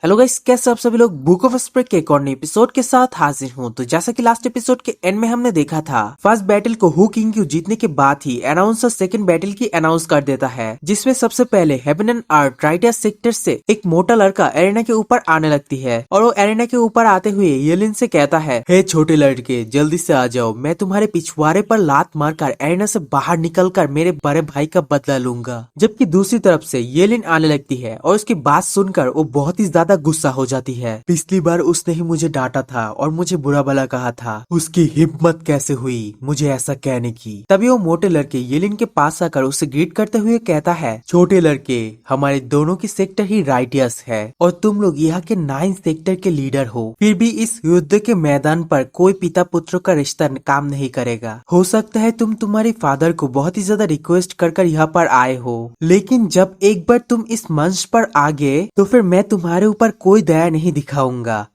Hello guys, कैसे आप सभी लोग। बुक ऑफ स्प्रे के एक और नए एपिसोड के साथ हाजिर हूँ। तो जैसा कि लास्ट एपिसोड के एंड में हमने देखा था, फर्स्ट बैटल को हु किंग जीतने के बाद ही अनाउंसर सेकंड बैटल की अनाउंस कर देता है, जिसमें सबसे पहले heaven and earth righteous sector से एक मोटा लड़का एरेना के ऊपर आने लगती है और वो एरेना के ऊपर आते हुए येलिन से कहता है, हे छोटे लड़के, जल्दी से आ जाओ, मैं तुम्हारे पिछवाड़े पर लात मारकर एरेना से बाहर निकलकर मेरे बड़े भाई का बदला लूंगा। जबकि दूसरी तरफ से येलिन आने लगती है और उसकी बात सुनकर वो बहुत ही ज्यादा गुस्सा हो जाती है। पिछली बार उसने ही मुझे डांटा था और मुझे बुरा भला कहा था, उसकी हिम्मत कैसे हुई मुझे ऐसा कहने की। तभी वो मोटे लड़के येलिन के पास आकर उसे ग्रीट करते हुए कहता है, छोटे लड़के, हमारे दोनों की सेक्टर ही राइटियस है और तुम लोग यहाँ के 9 सेक्टर के लीडर हो, फिर भी इस युद्ध के मैदान पर कोई पिता पुत्र का रिश्ता काम नहीं करेगा। हो सकता है तुम तुम्हारे फादर को बहुत ही ज्यादा रिक्वेस्ट कर यहाँ पर आए हो, लेकिन जब एक बार तुम इस मंच पर आ गए तो फिर मैं तुम्हारे पर कोई दया नहीं दिखाऊंगा।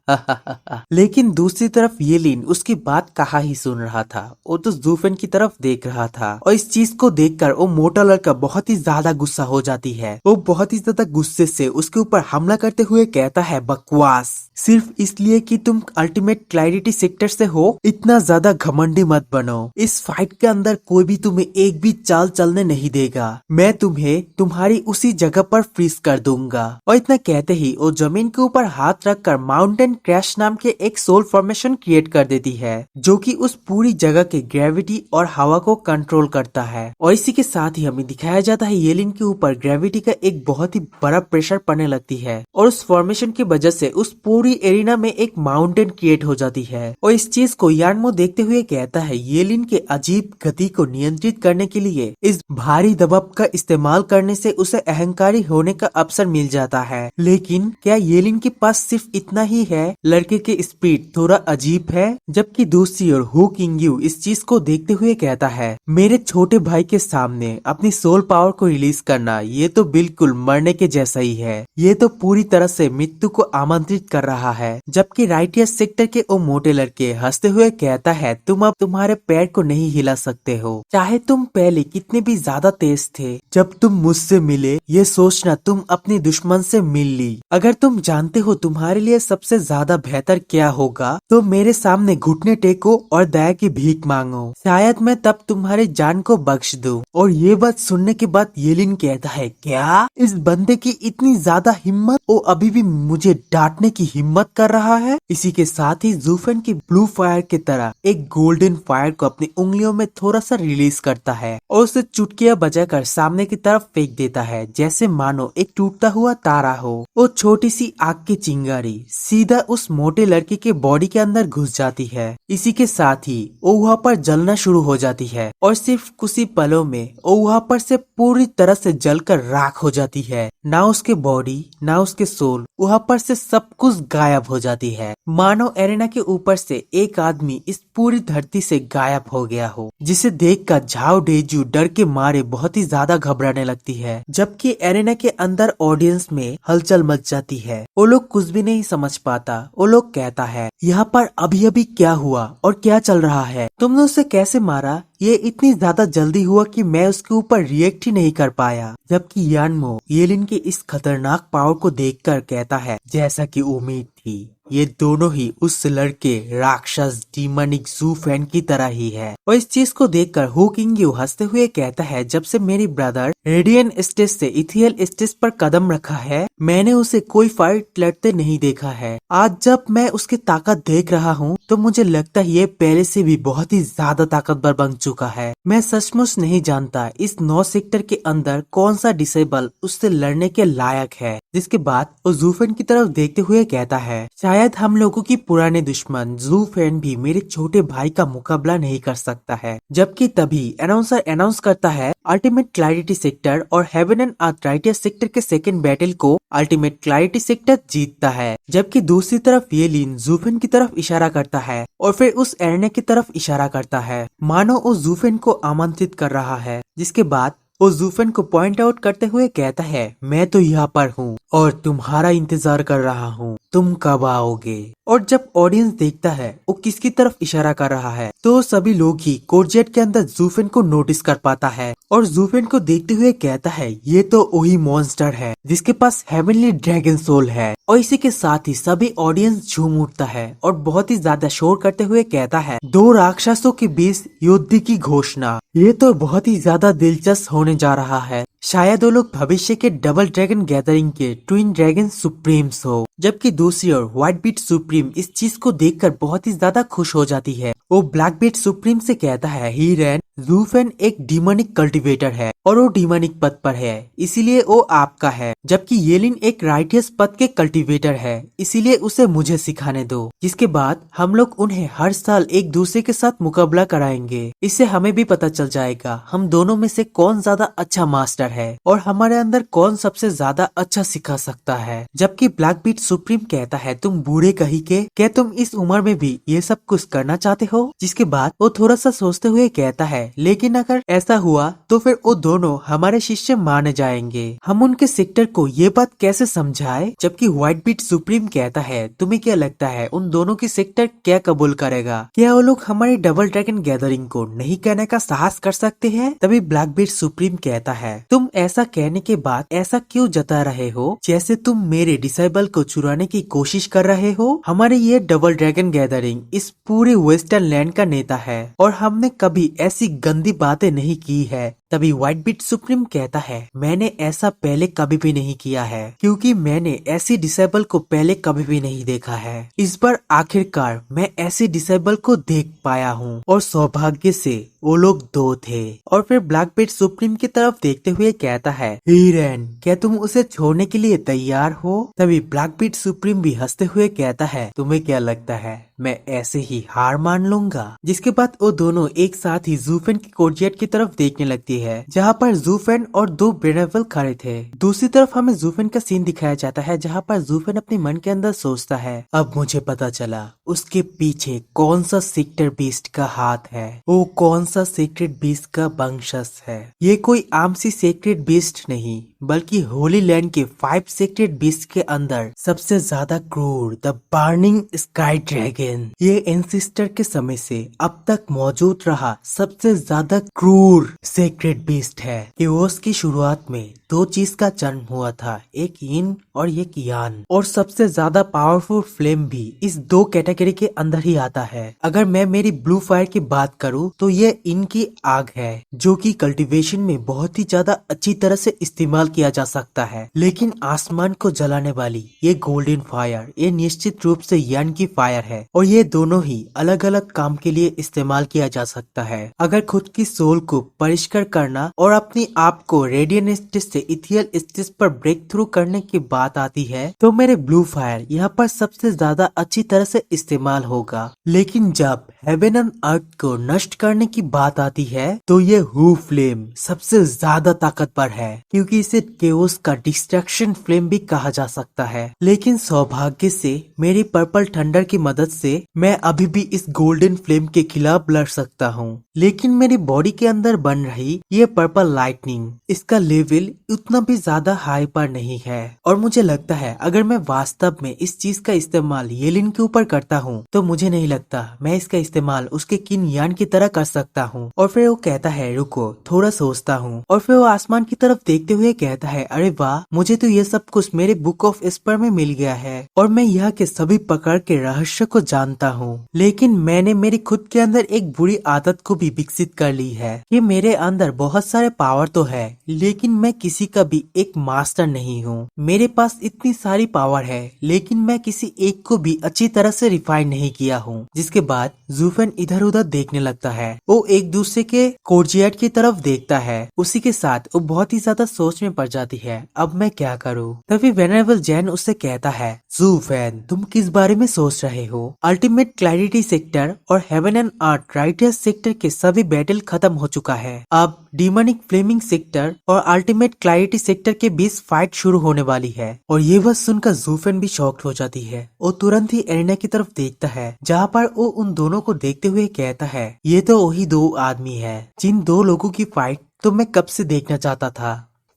लेकिन दूसरी तरफ येलिन उसकी बात कहा ही सुन रहा था, वो तो जूफेन की तरफ देख रहा था और इस चीज को देखकर वो मोटा लड़का बहुत ही ज्यादा गुस्सा हो जाती है। वो बहुत ही ज्यादा गुस्से से उसके ऊपर हमला करते हुए कहता है, बकवास, सिर्फ इसलिए कि तुम अल्टीमेट क्लैरिटी सेक्टर से हो, इतना ज्यादा घमंडी मत बनो। इस फाइट के अंदर कोई भी तुम्हें एक भी चाल चलने नहीं देगा, मैं तुम्हें तुम्हारी उसी जगह पर फ्रीज कर दूंगा। और इतना कहते ही वो जमीन के ऊपर हाथ रखकर माउंटेन क्रैश नाम के एक सोल फॉर्मेशन क्रिएट कर देती है, जो कि उस पूरी जगह के ग्रेविटी और हवा को कंट्रोल करता है। और इसी के साथ ही हमें दिखाया जाता है येलिन के ऊपर ग्रेविटी का एक बहुत ही बड़ा प्रेशर पड़ने लगती है और उस फॉर्मेशन की वजह से उस पूरी एरिना में एक माउंटेन क्रिएट हो जाती है। और इस चीज को यानमो देखते हुए कहता है, येलिन के अजीब गति को नियंत्रित करने के लिए इस भारी दबाव का इस्तेमाल करने से उसे अहंकारी होने का अवसर मिल जाता है। लेकिन क्या येलिन के पास सिर्फ इतना ही है? लड़के के स्पीड थोड़ा अजीब है। जबकि दूसरी ओर हु किंग्यू इस चीज को देखते हुए कहता है, मेरे छोटे भाई के सामने अपनी सोल पावर को रिलीज करना, ये तो बिल्कुल मरने के जैसा ही है, ये तो पूरी तरह से मृत्यु को आमंत्रित कर रहा है। जबकि राइटियस सेक्टर के वो मोटे लड़के हंसते हुए कहता है, तुम अब तुम्हारे पैर को नहीं हिला सकते हो, चाहे तुम पहले कितने भी ज्यादा तेज थे। जब तुम मुझसे मिले, ये सोचना तुम अपने दुश्मन से मिल ली। अगर तुम जानते हो तुम्हारे लिए सबसे ज्यादा बेहतर क्या होगा, तो मेरे सामने घुटने टेको और दया की भीख मांगो, शायद मैं तब तुम्हारे जान को बख्श दूं। और ये बात सुनने के बाद येलिन कहता है, क्या इस बंदे की इतनी ज्यादा हिम्मत, वो अभी भी मुझे डांटने की हिम्मत कर रहा है। इसी के साथ ही जूफेन की ब्लू फायर की तरह एक गोल्डन फायर को अपनी उंगलियों में थोड़ा सा रिलीज करता है और उसे चुटकियां बजाकर सामने की तरफ फेंक देता है, जैसे मानो एक टूटता हुआ तारा हो। वो छोटी सी आग की चिंगारी सीधा उस मोटे लड़के के बॉडी के अंदर घुस जाती है। इसी के साथ ही वो वहाँ पर जलना शुरू हो जाती है और सिर्फ कुछ ही पलों में वो वहाँ पर से पूरी तरह से जलकर राख हो जाती है। ना उसके बॉडी ना उसके सोल, वहाँ पर से सब कुछ गायब हो जाती है, मानो एरेना के ऊपर से एक आदमी इस पूरी धरती से गायब हो गया हो, जिसे देखकर झाओ डेजू डर के मारे बहुत ही ज्यादा घबराने लगती है। जबकि एरेना के अंदर ऑडियंस में हलचल मच जाती है, वो लोग कुछ भी नहीं समझ पाता। वो लोग कहता है, यहाँ पर अभी अभी क्या हुआ और क्या चल रहा है, तुमने उसे कैसे मारा? ये इतनी ज्यादा जल्दी हुआ कि मैं उसके ऊपर रिएक्ट ही नहीं कर पाया। जबकि यानमो येलिन की इस खतरनाक पावर को देखकर कहता है, जैसा कि उम्मीद थी, ये दोनों ही उस लड़के राक्षस डीमनिक जूफेन की तरह ही है। और इस चीज को देखकर हु किंग्यू हंसते हुए कहता है, जब से मेरी ब्रदर रेडियन स्टेज से इथियल स्टेज पर कदम रखा है, मैंने उसे कोई फाइट लड़ते नहीं देखा है। आज जब मैं उसकी ताकत देख रहा हूँ तो मुझे लगता है ये पहले से भी बहुत ही ज्यादा ताकतवर बन चुका है। मैं सचमुच नहीं जानता इस 9 सेक्टर के अंदर कौन सा डिसेबल उससे लड़ने के लायक है। जिसके बाद वो जूफेन की तरफ देखते हुए कहता है, शायद हम लोगों की पुराने दुश्मन जूफेन भी मेरे छोटे भाई का मुकाबला नहीं कर सकता है। जबकि तभी अनाउंसर अनाउंस करता है, अल्टीमेट क्लैरिटी सेक्टर और heaven and earth righteous sector के सेकंड बैटल को अल्टीमेट क्लैरिटी सेक्टर जीतता है। जबकि दूसरी तरफ येलिन जूफेन की तरफ इशारा करता है और फिर उस एरेना की तरफ इशारा करता है, मानो वो जूफेन को आमंत्रित कर रहा है। जिसके बाद वो जूफेन को पॉइंट आउट करते हुए कहता है, मैं तो यहाँ पर हूँ और तुम्हारा इंतजार कर रहा हूँ। तुम कब आओगे। और जब ऑडियंस देखता है वो किसकी तरफ इशारा कर रहा है तो सभी लोग ही कोर्टजेट के अंदर जूफेन को नोटिस कर पाता है और जूफेन को देखते हुए कहता है ये तो वही मॉन्स्टर है जिसके पास हेवनली ड्रैगन सोल है। और इसी के साथ ही सभी ऑडियंस झूम उठता है और बहुत ही ज्यादा शोर करते हुए कहता है दो राक्षसों के बीच युद्ध की घोषणा। ये तो बहुत ही ज्यादा दिलचस्प होने जा रहा है। शायद वो लोग भविष्य के डबल ड्रैगन गैदरिंग के ट्विन ड्रैगन सुप्रीम्स हो। जबकि दूसरी ओर व्हाइट बीट सुप्रीम इस चीज को देखकर बहुत ही ज्यादा खुश हो जाती है। वो ब्लैक बीट सुप्रीम से कहता है हीरेन जूफेन एक डिमोनिक कल्टीवेटर है और वो डिमोनिक पद पर है इसीलिए वो आपका है। जबकि येलिन एक राइटियस पद के कल्टीवेटर है इसीलिए उसे मुझे सिखाने दो। जिसके बाद हम लोग उन्हें हर साल एक दूसरे के साथ मुकाबला कराएंगे। इससे हमें भी पता चल जाएगा हम दोनों में से कौन ज्यादा अच्छा मास्टर है और हमारे अंदर कौन सबसे ज्यादा अच्छा सिखा सकता है। जबकि ब्लैक बीट सुप्रीम कहता है तुम बूढ़े कहीं के क्या तुम इस उम्र में भी ये सब कुछ करना चाहते हो। जिसके बाद वो थोड़ा सा सोचते हुए कहता है लेकिन अगर ऐसा हुआ तो फिर वो दोनों हमारे शिष्य माने जाएंगे। हम उनके सेक्टर को ये बात कैसे समझाए। जबकि व्हाइट बीट सुप्रीम कहता है तुम्हें क्या लगता है उन दोनों की सेक्टर क्या कबूल करेगा। क्या वो लोग हमारे डबल ड्रैगन गैदरिंग को नहीं कहने का साहस कर सकते हैं। तभी ब्लैक बीट सुप्रीम कहता है तुम ऐसा कहने के बाद ऐसा क्यों जता रहे हो जैसे तुम मेरे डिसाइबल को चुराने की कोशिश कर रहे हो। हमारे ये डबल ड्रैगन गैदरिंग इस पूरे वेस्टर्न लैंड का नेता है और हमने कभी ऐसी गंदी बातें नहीं की है। तभी व्हाइट बीट सुप्रीम कहता है मैंने ऐसा पहले कभी भी नहीं किया है क्योंकि मैंने ऐसी डिसेबल को पहले कभी भी नहीं देखा है। इस बार आखिरकार मैं ऐसी डिसेबल को देख पाया हूँ और सौभाग्य से वो लोग दो थे। और फिर ब्लैक बीट सुप्रीम की तरफ देखते हुए कहता है हीरेन क्या तुम उसे छोड़ने के लिए तैयार हो। तभी ब्लैक बीट सुप्रीम भी हंसते हुए कहता है तुम्हें क्या लगता है मैं ऐसे ही हार मान लूंगा। जिसके बाद वो दोनों एक साथ ही जूफेन की कोर्टजेट की तरफ देखने लगती है जहाँ पर जूफेन और दो बेनेवल खड़े थे। दूसरी तरफ हमें जूफेन का सीन दिखाया जाता है जहाँ पर जूफेन अपने मन के अंदर सोचता है अब मुझे पता चला उसके पीछे कौन सा सेक्टर बीस्ट का हाथ है। वो कौन सा सीक्रेट बीस्ट का वंशज है। ये कोई आम सी सीक्रेट बीस्ट नहीं बल्कि होली लैंड के 5 सीक्रेट बीस्ट के अंदर सबसे ज्यादा क्रूर द बर्निंग स्काई ड्रैगन। ये एंसेस्टर के समय से अब तक मौजूद रहा सबसे ज्यादा क्रूर सीक्रेट बीस्ट है। केओस की शुरुआत में दो चीज का जन्म हुआ था एक यिन और एक यान और सबसे ज्यादा पावरफुल फ्लेम भी इस दो कैटेगरी के अंदर ही आता है। अगर मैं मेरी ब्लू फायर की बात करूँ तो ये इनकी आग है जो कि कल्टीवेशन में बहुत ही ज्यादा अच्छी तरह से इस्तेमाल किया जा सकता है। लेकिन आसमान को जलाने वाली ये गोल्डन फायर ये निश्चित रूप से यान की फायर है और ये दोनों ही अलग अलग काम के लिए इस्तेमाल किया जा सकता है। अगर खुद की सोल को परिष्कार करना और अपनी आप को रेडियन स्टेज से इथियल स्टेज पर ब्रेक थ्रू करने की बात आती है तो मेरे ब्लू फायर यहाँ पर सबसे ज्यादा अच्छी तरह से इस्तेमाल होगा। लेकिन जब हेवन एंड अर्थ को नष्ट करने की बात आती है तो ये हू फ्लेम सबसे ज्यादा ताकतवर है क्योंकि इसे केओस का डिस्ट्रक्शन फ्लेम भी कहा जा सकता है। लेकिन सौभाग्य से मेरी पर्पल थंडर की मदद से मैं अभी भी इस गोल्डन फ्लेम के खिलाफ लड़ सकता हूँ। लेकिन मेरी बॉडी के अंदर बन रही ये पर्पल लाइटनिंग इसका लेवल उतना भी ज्यादा हाई पर नहीं है और मुझे लगता है अगर मैं वास्तव में इस चीज का इस्तेमाल येलिन के ऊपर करता हूँ तो मुझे नहीं लगता मैं इसका इस्तेमाल उसके किन यान की तरह कर सकता हूँ। और फिर वो कहता है रुको थोड़ा सोचता हूँ और फिर वो आसमान की तरफ देखते हुए कहता है अरे वाह मुझे तो ये सब कुछ मेरे बुक ऑफ एस्पर में मिल गया है और मैं यहाँ के सभी प्रकार के रहस्य को जानता हूँ। लेकिन मैंने मेरी खुद के अंदर एक बुरी आदत को भी विकसित कर ली है कि मेरे अंदर बहुत सारे पावर तो है लेकिन मैं किसी का भी एक मास्टर नहीं हूँ। मेरे पास इतनी सारी पावर है लेकिन मैं किसी एक को भी अच्छी तरह से रिफाइन नहीं किया हूँ। जिसके बाद जूफेन इधर उधर देखने लगता है वो एक दूसरे के कोर्जियट की तरफ देखता है। उसी के साथ वो बहुत ही ज्यादा सोच में पड़ जाती है अब मैं क्या करूँ। तभी वेनेरेबल जैन उससे कहता है जूफेन तुम किस बारे में सोच रहे हो। अल्टीमेट क्लैरिटी सेक्टर और heaven and earth righteous sector के सभी बैटल खत्म हो चुका है। अब डिमोनिक फ्लेमिंग सेक्टर और अल्टीमेट क्लैरिटी सेक्टर के बीच फाइट शुरू होने वाली है। और ये बात सुनकर जूफेन भी शॉक्ड हो जाती है। वो तुरंत ही एरिना की तरफ देखता है जहाँ पर वो उन दोनों को देखते हुए कहता है ये तो वही दो आदमी है जिन दो लोगों की फाइट तो मैं कब से देखना चाहता था।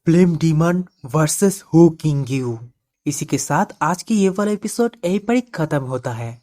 Flame demon versus who king you. इसी के साथ आज की ये वाला एपिसोड यहीं पर ही खत्म होता है।